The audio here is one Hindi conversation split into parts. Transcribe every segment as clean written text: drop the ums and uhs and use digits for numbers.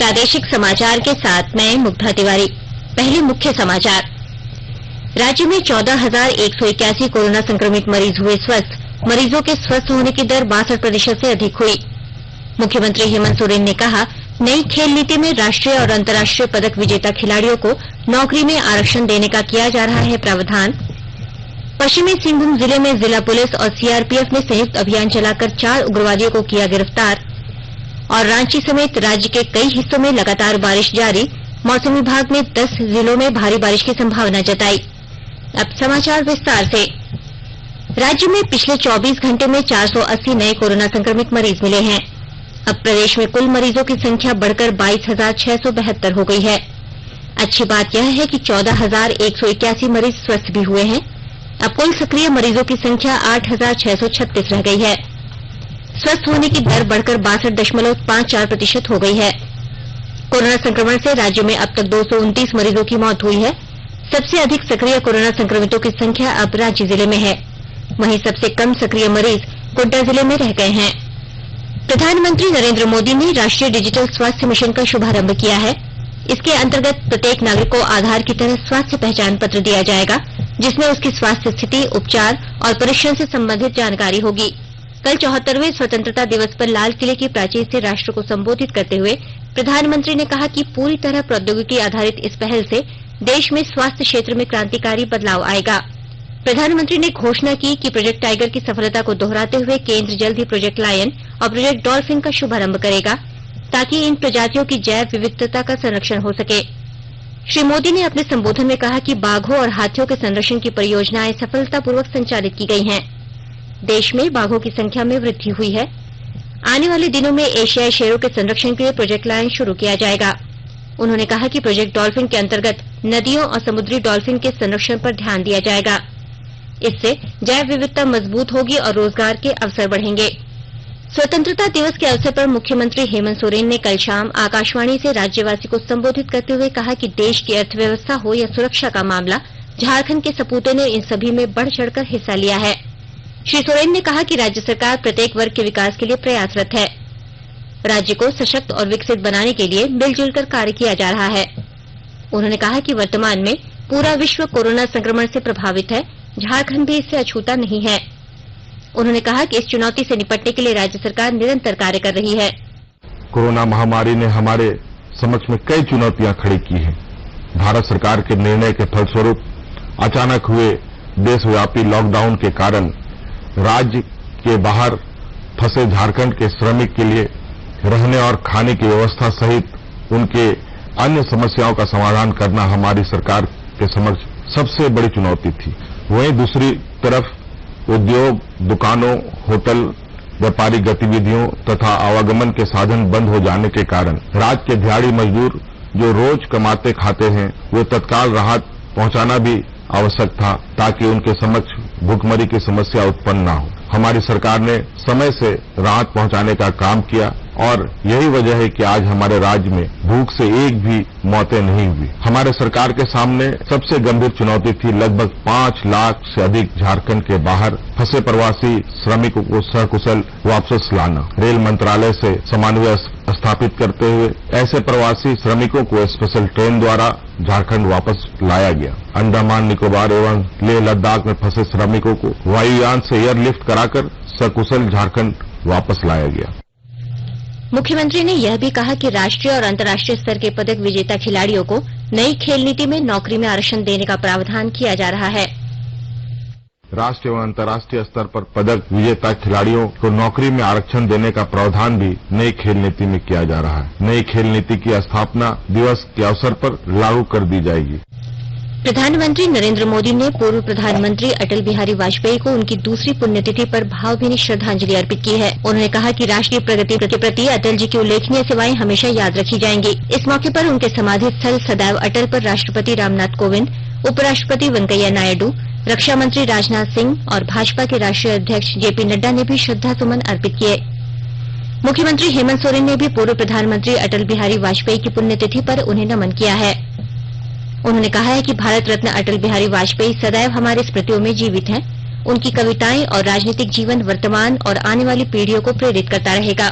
प्रादेशिक समाचार के साथ मैं मुग्धा तिवारी। पहले मुख्य समाचार। राज्य में 14,181 कोरोना संक्रमित मरीज हुए स्वस्थ। मरीजों के स्वस्थ होने की दर 62% से अधिक हुई। मुख्यमंत्री हेमंत सोरेन ने कहा, नई खेल नीति में राष्ट्रीय और अंतर्राष्ट्रीय पदक विजेता खिलाड़ियों को नौकरी में आरक्षण देने का किया जा रहा है प्रावधान। पश्चिमी सिंहभूम जिले में जिला पुलिस और सीआरपीएफ ने संयुक्त अभियान चलाकर 4 उग्रवादियों को किया गिरफ्तार। और रांची समेत राज्य के कई हिस्सों में लगातार बारिश जारी। मौसम विभाग ने 10 जिलों में भारी बारिश की संभावना जताई। अब समाचार विस्तार से। राज्य में पिछले 24 घंटे में 480 नए कोरोना संक्रमित मरीज मिले हैं। अब प्रदेश में कुल मरीजों की संख्या बढ़कर 22,672 हो गई है। अच्छी बात यह है कि 14,181 मरीज स्वस्थ भी हुए हैं। अब कुल सक्रिय मरीजों की संख्या 8,636 रह गई है। स्वस्थ होने की दर बढ़कर 62.54% हो गई है। कोरोना संक्रमण से राज्य में अब तक 229 मरीजों की मौत हुई है। सबसे अधिक सक्रिय कोरोना संक्रमितों की संख्या अब रांची जिले में है। वहीं सबसे कम सक्रिय मरीज गोड्डा जिले में रह गए हैं। प्रधानमंत्री नरेंद्र मोदी ने राष्ट्रीय डिजिटल स्वास्थ्य मिशन का शुभारंभ किया है। इसके अंतर्गत प्रत्येक नागरिक को आधार की तरह स्वास्थ्य पहचान पत्र दिया जाएगा, जिसमें उसकी स्वास्थ्य स्थिति, उपचार और परीक्षण से संबंधित जानकारी होगी। कल 74वें स्वतंत्रता दिवस पर लाल किले की प्राचीर से राष्ट्र को संबोधित करते हुए प्रधानमंत्री ने कहा कि पूरी तरह प्रौद्योगिकी आधारित इस पहल से देश में स्वास्थ्य क्षेत्र में क्रांतिकारी बदलाव आएगा। प्रधानमंत्री ने घोषणा की कि प्रोजेक्ट टाइगर की सफलता को दोहराते हुए केंद्र जल्द ही प्रोजेक्ट लायन और प्रोजेक्ट डॉल्फिन का शुभारंभ करेगा, ताकि इन प्रजातियों की जैव विविधता का संरक्षण हो सके। श्री मोदी ने अपने संबोधन में कहा कि बाघों और हाथियों के संरक्षण की परियोजनाएं सफलतापूर्वक संचालित की गई हैं। देश में बाघों की संख्या में वृद्धि हुई है। आने वाले दिनों में एशियाई शेरों के संरक्षण के लिए प्रोजेक्ट लायन शुरू किया जाएगा। उन्होंने कहा कि प्रोजेक्ट डॉल्फिन के अंतर्गत नदियों और समुद्री डॉल्फिन के संरक्षण पर ध्यान दिया जाएगा। इससे जैव विविधता मजबूत होगी और रोजगार के अवसर बढ़ेंगे। स्वतंत्रता दिवस के अवसर पर मुख्यमंत्री हेमंत सोरेन ने कल शाम आकाशवाणी से राज्यवासी को संबोधित करते हुए कहा कि देश की अर्थव्यवस्था हो या सुरक्षा का मामला, झारखंड के सपूतों ने इन सभी में बढ़ चढ़कर हिस्सा लिया है। श्री सोरेन ने कहा कि राज्य सरकार प्रत्येक वर्ग के विकास के लिए प्रयासरत है। राज्य को सशक्त और विकसित बनाने के लिए मिलजुल कर कार्य किया जा रहा है। उन्होंने कहा कि वर्तमान में पूरा विश्व कोरोना संक्रमण से प्रभावित है, झारखंड भी इससे अछूता नहीं है। उन्होंने कहा कि इस चुनौती से निपटने के लिए राज्य सरकार निरंतर कार्य कर रही है। कोरोना महामारी ने हमारे समक्ष में कई चुनौतियां खड़ी की हैं। भारत सरकार के निर्णय के फलस्वरूप अचानक हुए देशव्यापी लॉकडाउन के कारण राज्य के बाहर फंसे झारखंड के श्रमिक के लिए रहने और खाने की व्यवस्था सहित उनके अन्य समस्याओं का समाधान करना हमारी सरकार के समक्ष सबसे बड़ी चुनौती थी। वहीं दूसरी तरफ उद्योग, दुकानों, होटल, व्यापारिक गतिविधियों तथा आवागमन के साधन बंद हो जाने के कारण राज्य के दिहाड़ी मजदूर जो रोज कमाते खाते हैं, वो तत्काल राहत पहुंचाना भी आवश्यक था, ताकि उनके समक्ष भूखमरी की समस्या उत्पन्न न हो। हमारी सरकार ने समय से राहत पहुंचाने का काम किया और यही वजह है कि आज हमारे राज्य में भूख से एक भी मौतें नहीं हुई। हमारे सरकार के सामने सबसे गंभीर चुनौती थी लगभग 5 लाख से अधिक झारखंड के बाहर फंसे प्रवासी श्रमिकों को सकुशल वापस लाना। रेल मंत्रालय से समन्वय स्थापित करते हुए ऐसे प्रवासी श्रमिकों को स्पेशल ट्रेन द्वारा झारखंड वापस लाया गया। अंडमान निकोबार एवं लेह लद्दाख में फंसे श्रमिकों को वायुयान से एयरलिफ्ट कराकर सकुशल झारखंड वापस लाया गया। मुख्यमंत्री ने यह भी कहा कि राष्ट्रीय और अंतर्राष्ट्रीय स्तर के पदक विजेता खिलाड़ियों को नई खेल नीति में नौकरी में आरक्षण देने का प्रावधान किया जा रहा है। राष्ट्रीय एवं अंतर्राष्ट्रीय स्तर पर पदक विजेता खिलाड़ियों को नौकरी में आरक्षण देने का प्रावधान भी नई खेल नीति में किया जा रहा है। नई खेल नीति की स्थापना दिवस के अवसर पर लागू कर दी जाएगी। प्रधानमंत्री नरेंद्र मोदी ने पूर्व प्रधानमंत्री अटल बिहारी वाजपेयी को उनकी दूसरी पुण्यतिथि पर भावभीनी श्रद्धांजलि अर्पित की है। उन्होंने कहा कि राष्ट्रीय प्रगति के प्रति अटल जी की उल्लेखनीय सेवाएं हमेशा याद रखी जाएंगी। इस मौके पर उनके समाधि स्थल सदैव अटल पर राष्ट्रपति रामनाथ कोविंद, उपराष्ट्रपति वेंकैया नायडू, रक्षा मंत्री राजनाथ सिंह और भाजपा के राष्ट्रीय अध्यक्ष जेपी नड्डा ने भी श्रद्धासुमन अर्पित किए। मुख्यमंत्री हेमंत सोरेन ने भी पूर्व प्रधानमंत्री अटल बिहारी वाजपेयी की पुण्यतिथि पर उन्हें नमन किया है। उन्होंने कहा है कि भारत रत्न अटल बिहारी वाजपेयी सदैव हमारी स्मृतियों में जीवित हैं। उनकी कविताएं और राजनीतिक जीवन वर्तमान और आने वाली पीढ़ियों को प्रेरित करता रहेगा।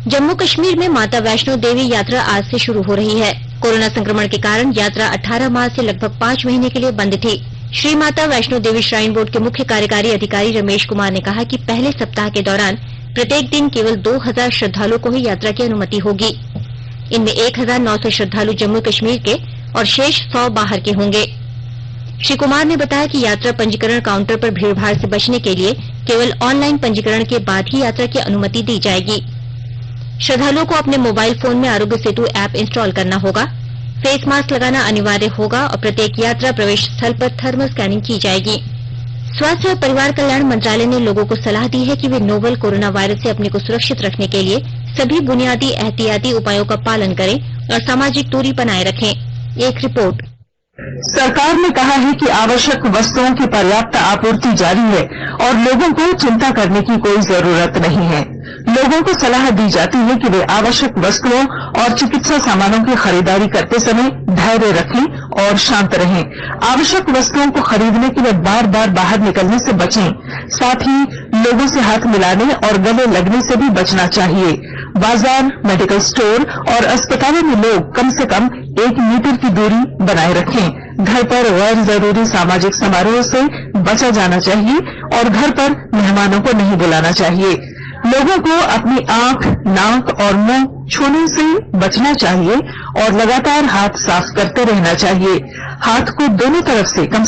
जम्मू कश्मीर में माता वैष्णो देवी यात्रा आज से शुरू हो रही है। कोरोना संक्रमण के कारण यात्रा 18 मार्च से लगभग 5 महीने के लिए बंद थी। श्री माता वैष्णो देवी श्राइन बोर्ड के मुख्य कार्यकारी अधिकारी रमेश कुमार ने कहा कि पहले सप्ताह के दौरान प्रत्येक दिन केवल 2000 श्रद्धालुओं को ही यात्रा की अनुमति होगी। इनमें 1900 श्रद्धालु जम्मू कश्मीर के और शेष 100 बाहर के होंगे। श्री कुमार ने बताया कि यात्रा पंजीकरण काउंटर पर भीड़भाड़ से बचने के लिए केवल ऑनलाइन पंजीकरण के बाद ही यात्रा की अनुमति दी जाएगी। श्रद्धालुओं को अपने मोबाइल फोन में आरोग्य सेतु ऐप इंस्टॉल करना होगा, फेस मास्क लगाना अनिवार्य होगा और प्रत्येक यात्रा प्रवेश स्थल पर थर्मल स्कैनिंग की जाएगी। स्वास्थ्य और परिवार कल्याण मंत्रालय ने लोगों को सलाह दी है कि वे नोवल कोरोना वायरस से अपने को सुरक्षित रखने के लिए सभी बुनियादी एहतियाती उपायों का पालन करें और सामाजिक दूरी बनाए रखें। एक रिपोर्ट। सरकार ने कहा है कि आवश्यक वस्तुओं की पर्याप्त आपूर्ति जारी है और लोगों को चिंता करने की कोई जरूरत नहीं है। लोगों को सलाह दी जाती है कि वे आवश्यक वस्तुओं और चिकित्सा सामानों की खरीदारी करते समय धैर्य रखें और शांत रहें। आवश्यक वस्तुओं को खरीदने के लिए बार बार बाहर निकलने से बचें। साथ ही लोगों से हाथ मिलाने और गले लगने से भी बचना चाहिए। बाजार, मेडिकल स्टोर और अस्पतालों में लोग कम से कम 1 मीटर की दूरी बनाए रखें। घर पर गैर जरूरी सामाजिक समारोह से बचा जाना चाहिए और घर पर मेहमानों को नहीं बुलाना चाहिए। लोगों को अपनी आंख, नाक और मुंह छूने से बचना चाहिए और लगातार हाथ साफ करते रहना चाहिए। हाथ को दोनों तरफ से कम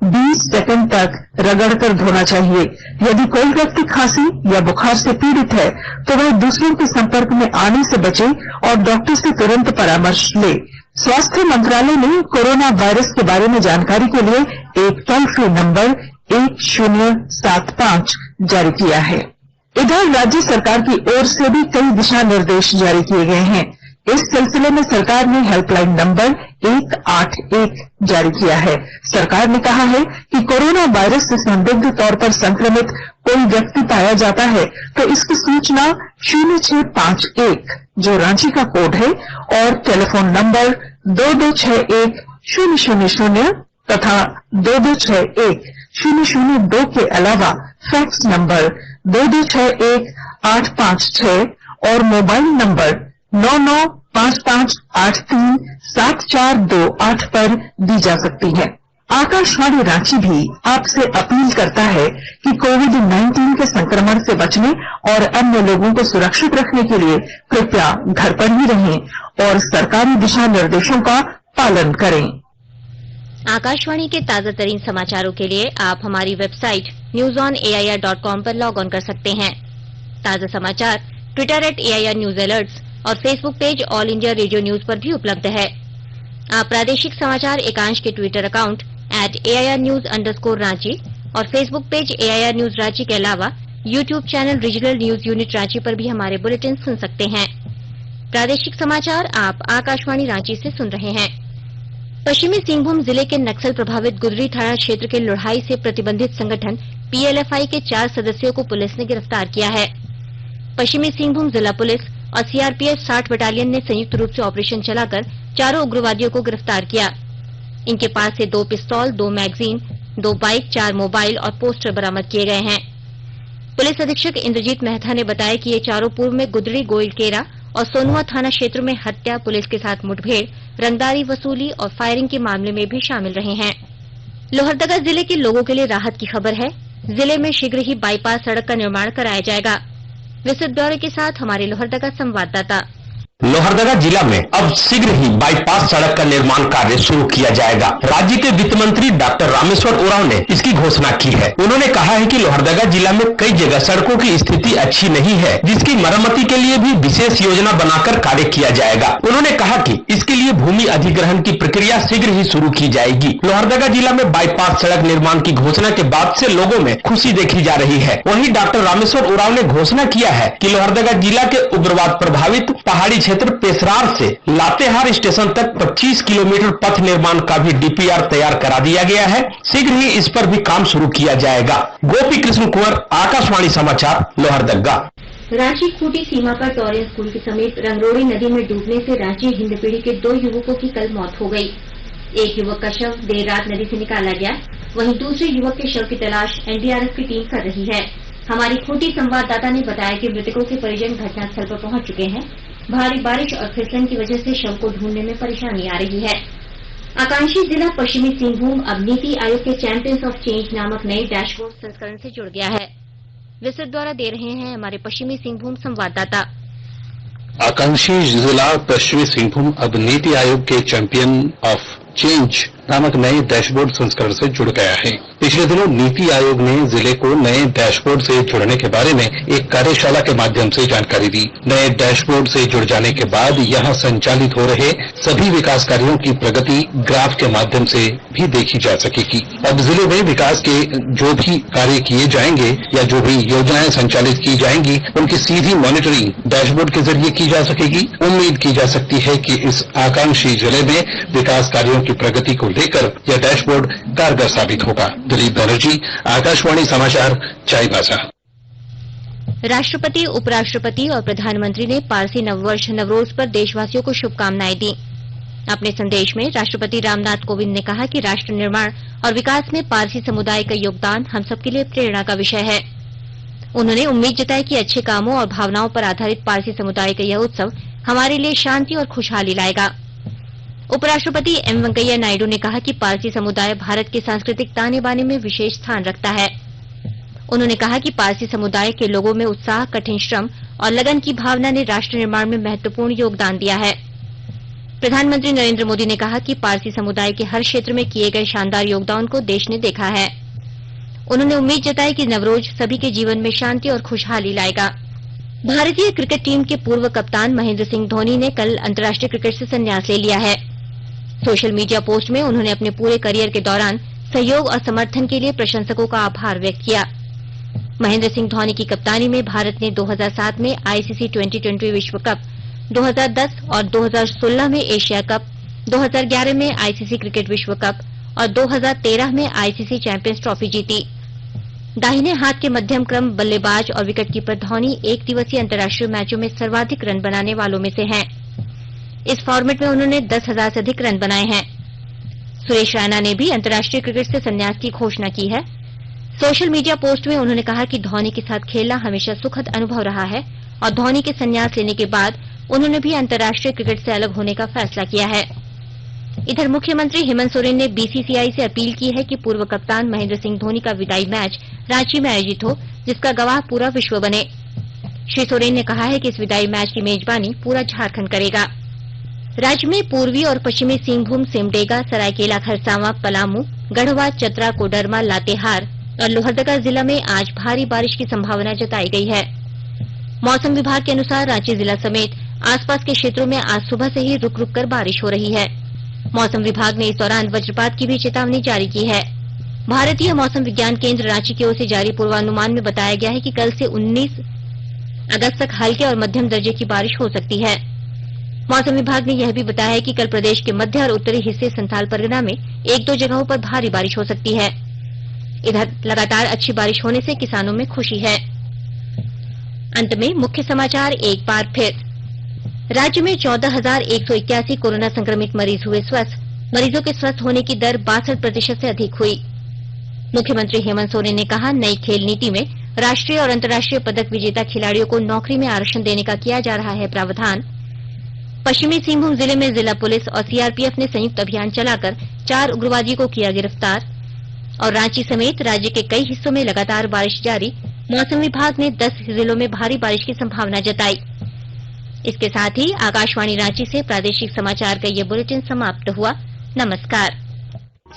20 सेकंड तक रगड़कर धोना चाहिए। यदि कोई व्यक्ति खांसी या बुखार से पीड़ित है तो वह दूसरों के संपर्क में आने से बचे और डॉक्टर से तुरंत परामर्श ले। स्वास्थ्य मंत्रालय ने कोरोना वायरस के बारे में जानकारी के लिए एक टोल फ्री नंबर 1075 जारी किया है। इधर राज्य सरकार की ओर से भी कई दिशा निर्देश जारी किए गए हैं। इस सिलसिले में सरकार ने हेल्पलाइन नंबर 181 जारी किया है। सरकार ने कहा है कि कोरोना वायरस से संदिग्ध तौर पर संक्रमित कोई व्यक्ति पाया जाता है तो इसकी सूचना 0651 जो रांची का कोड है और टेलीफोन नंबर 2261-000 तथा 2261-002 के अलावा फैक्स नंबर 2261-856 और मोबाइल नंबर 9955837428 पर दी जा सकती है। आकाशवाणी रांची भी आपसे अपील करता है कि कोविड-19 के संक्रमण से बचने और अन्य लोगों को सुरक्षित रखने के लिए कृपया घर पर ही रहें और सरकारी दिशा निर्देशों का पालन करें। आकाशवाणी के ताजा तरीन समाचारों के लिए आप हमारी वेबसाइट newsonair.com पर लॉग ऑन कर सकते हैं। ताजा समाचार ट्विटर @AIR न्यूज अलर्ट्स और Facebook page all India radio news पर भी उपलब्ध है। आप प्रादेशिक समाचार एकांश के ट्विटर अकाउंट @AIR News_Ranchi और Facebook page AIR news Ranchi के अलावा YouTube channel regional news unit Ranchi पर भी हमारे बुलेटिन सुन सकते हैं। प्रादेशिक समाचार आप आकाशवाणी रांची से सुन रहे हैं। पश्चिमी सिंहभूम जिले के नक्सल प्रभावित गुदरी थाना क्षेत्र के लोढ़ाई से प्रतिबंधित संगठन PLFI के 4 सदस्यों को पुलिस ने गिरफ्तार किया है। पश्चिमी सिंहभूम जिला पुलिस और CRPF 60 बटालियन ने संयुक्त रूप से ऑपरेशन चलाकर चारों उग्रवादियों को गिरफ्तार किया। इनके पास से 2 पिस्तौल, 2 मैगजीन, 2 बाइक, 4 मोबाइल और पोस्टर बरामद किए गए हैं। पुलिस अधीक्षक इंद्रजीत मेहता ने बताया कि ये चारों पूर्व में गुदरी, गोइलकेरा और सोनुआ थाना क्षेत्र में हत्या, पुलिस के साथ मुठभेड़, रंगदारी वसूली और फायरिंग के मामले में भी शामिल रहे हैं। लोहरदगा जिले के लोगों के लिए राहत की खबर है। जिले में शीघ्र ही बाईपास सड़क का निर्माण कराया जाएगा। विस्तृत ब्यौरे के साथ हमारे लोहरदगा संवाददाता। लोहरदगा जिला में अब शीघ्र ही बाईपास सड़क का निर्माण कार्य शुरू किया जाएगा। राज्य के वित्त मंत्री डॉक्टर रामेश्वर उरांव ने इसकी घोषणा की है। उन्होंने कहा है कि लोहरदगा जिला में कई जगह सड़कों की स्थिति अच्छी नहीं है, जिसकी मरम्मति के लिए भी विशेष योजना बनाकर कार्य किया जाएगा। उन्होंने कहा कि इसके लिए भूमि अधिग्रहण की प्रक्रिया शीघ्र ही शुरू की जाएगी। लोहरदगा जिला में बाईपास सड़क निर्माण की घोषणा के बाद से लोगों में खुशी देखी जा रही है। वहीं डॉक्टर रामेश्वर उरांव ने घोषणा किया है कि लोहरदगा जिला के उग्रवाद प्रभावित पहाड़ी क्षेत्र पेशरार से लातेहार स्टेशन तक 25 किलोमीटर पथ निर्माण का भी DPR तैयार करा दिया गया है। शीघ्र ही इस पर भी काम शुरू किया जाएगा। गोपी कृष्ण कुंवर, आकाशवाणी समाचार, लोहरदगा। रांची खूंटी सीमा पर टॉरियन स्कूल के समीप रंगरोड़ी नदी में डूबने से रांची हिंदपीढ़ी के 2 युवकों की कल मौत हो गई। एक युवक का शव देर रात नदी से निकाला गया, वहीं दूसरे युवक के शव की तलाश NDRF की टीम कर रही है। हमारी खूंटी संवाददाता ने बताया कि मृतकों के परिजन घटनास्थल पर पहुंच चुके हैं। भारी बारिश और फिसलन की वजह से शव को ढूंढने में परेशानी आ रही है। आकांक्षी जिला पश्चिमी सिंहभूम अब नीति आयोग के चैंपियंस ऑफ चेंज नामक नए डैशबोर्ड संस्करण से जुड़ गया है। विस्तृत द्वारा दे रहे हैं हमारे पश्चिमी सिंहभूम संवाददाता। आकांक्षी जिला पश्चिमी सिंहभूम अब नीति आयोग के चैंपियन ऑफ चेंज नामक नए डैशबोर्ड संस्करण से जुड़ गया है। पिछले दिनों नीति आयोग ने जिले को नए डैशबोर्ड से जुड़ने के बारे में एक कार्यशाला के माध्यम से जानकारी दी। नए डैशबोर्ड से जुड़ जाने के बाद यहां संचालित हो रहे सभी विकास कार्यों की प्रगति ग्राफ के माध्यम से भी देखी जा सकेगी। अब जिले में विकास के जो भी कार्य किए जाएंगे या जो भी योजनाएं संचालित की जाएंगी उनकी सीधी मॉनिटरिंग डैशबोर्ड के जरिए की जा सकेगी। उम्मीद की जा सकती है कि इस आकांक्षी जिले में विकास कार्यों की प्रगति को लेकर यह डैशबोर्ड कारगर साबित होगा। दिलीप बनर्जी, आकाशवाणी समाचार, चाईबासा। राष्ट्रपति, उपराष्ट्रपति और प्रधानमंत्री ने पारसी नववर्ष नवरोज पर देशवासियों को शुभकामनाएं दी। अपने संदेश में राष्ट्रपति रामनाथ कोविंद ने कहा कि राष्ट्र निर्माण और विकास में पारसी समुदाय का योगदान हम सबके लिए प्रेरणा का विषय है। उन्होंने उम्मीद जताई कि अच्छे कामों और भावनाओं पर आधारित पारसी समुदाय का यह उत्सव हमारे लिए शांति और खुशहाली लाएगा। उपराष्ट्रपति एम वेंकैया नायडू ने कहा कि पारसी समुदाय भारत के सांस्कृतिक ताने बाने में विशेष स्थान रखता है। उन्होंने कहा कि पारसी समुदाय के लोगों में उत्साह, कठिन श्रम और लगन की भावना ने राष्ट्र निर्माण में महत्वपूर्ण योगदान दिया है। प्रधानमंत्री नरेंद्र मोदी ने कहा कि पारसी समुदाय के हर क्षेत्र में किए गए शानदार योगदान को देश ने देखा है। उन्होंने उम्मीद जताई कि नवरोज सभी के जीवन में शांति और खुशहाली लाएगा। भारतीय क्रिकेट टीम के पूर्व कप्तान महेंद्र सिंह धोनी ने कल अंतर्राष्ट्रीय क्रिकेट से संन्यास ले लिया है। सोशल मीडिया पोस्ट में उन्होंने अपने पूरे करियर के दौरान सहयोग और समर्थन के लिए प्रशंसकों का आभार व्यक्त किया। महेंद्र सिंह धोनी की कप्तानी में भारत ने 2007 में आईसीसी T20 विश्व कप, 2010 और 2016 में एशिया कप, 2011 में आईसीसी क्रिकेट विश्व कप और 2013 में आईसीसी चैंपियंस ट्रॉफी जीती। दाहिने हाथ के मध्यम क्रम बल्लेबाज और विकेटकीपर धोनी एक दिवसीय अंतर्राष्ट्रीय मैचों में सर्वाधिक रन बनाने वालों में से हैं। इस फॉर्मेट में उन्होंने 10,000 से अधिक रन बनाए हैं। सुरेश रैना ने भी अंतर्राष्ट्रीय क्रिकेट से संन्यास की घोषणा की है। सोशल मीडिया पोस्ट में उन्होंने कहा कि धोनी के साथ खेलना हमेशा सुखद अनुभव रहा है और धोनी के संन्यास लेने के बाद उन्होंने भी अंतर्राष्ट्रीय क्रिकेट से अलग होने का फैसला किया है। इधर मुख्यमंत्री हेमंत सोरेन ने बीसीसीआई से अपील की है कि पूर्व कप्तान महेंद्र सिंह धोनी का विदाई मैच रांची में आयोजित हो, जिसका गवाह पूरा विश्व बने। श्री सोरेन ने कहा है कि इस विदाई मैच की मेजबानी पूरा झारखंड करेगा। राज्य में पूर्वी और पश्चिमी सिंहभूम, सिमडेगा, सरायकेला खरसावां, पलामू, गढ़वा, चतरा, कोडरमा, लातेहार और लोहरदगा जिला में आज भारी बारिश की संभावना जताई गई है। मौसम विभाग के अनुसार रांची जिला समेत आसपास के क्षेत्रों में आज सुबह से ही रुक रुक कर बारिश हो रही है। मौसम विभाग ने इस दौरान वज्रपात की भी चेतावनी जारी की है। भारतीय मौसम विज्ञान केंद्र रांची की ओर से जारी पूर्वानुमान में बताया गया है कि कल से 19 अगस्त तक हल्के और मध्यम दर्जे की बारिश हो सकती है। मौसम विभाग ने यह भी बताया है कि कल प्रदेश के मध्य और उत्तरी हिस्से संथाल परगना में 1-2 जगहों पर भारी बारिश हो सकती है। इधर लगातार अच्छी बारिश होने से किसानों में खुशी है। अंत में मुख्य समाचार एक बार फिर। राज्य में 14,181 कोरोना संक्रमित मरीज हुए स्वस्थ। मरीजों के स्वस्थ होने की दर 62% से अधिक हुई। मुख्यमंत्री हेमंत सोरेन ने कहा, नई खेल नीति में राष्ट्रीय और अंतर्राष्ट्रीय पदक विजेता खिलाड़ियों को नौकरी में आरक्षण देने का किया जा रहा है प्रावधान। पश्चिमी सिंहभूम जिले में जिला पुलिस और सीआरपीएफ ने संयुक्त अभियान चलाकर 4 उग्रवादियों को किया गिरफ्तार। और रांची समेत राज्य के कई हिस्सों में लगातार बारिश जारी। मौसम विभाग ने 10 जिलों में भारी बारिश की संभावना जताई। इसके साथ ही आकाशवाणी रांची से प्रादेशिक समाचार का ये बुलेटिन समाप्त हुआ। नमस्कार।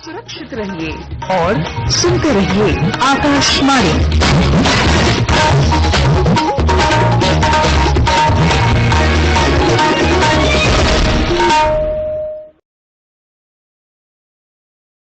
सुरक्षित रहिए और सुनते रहिए आकाशवाणी।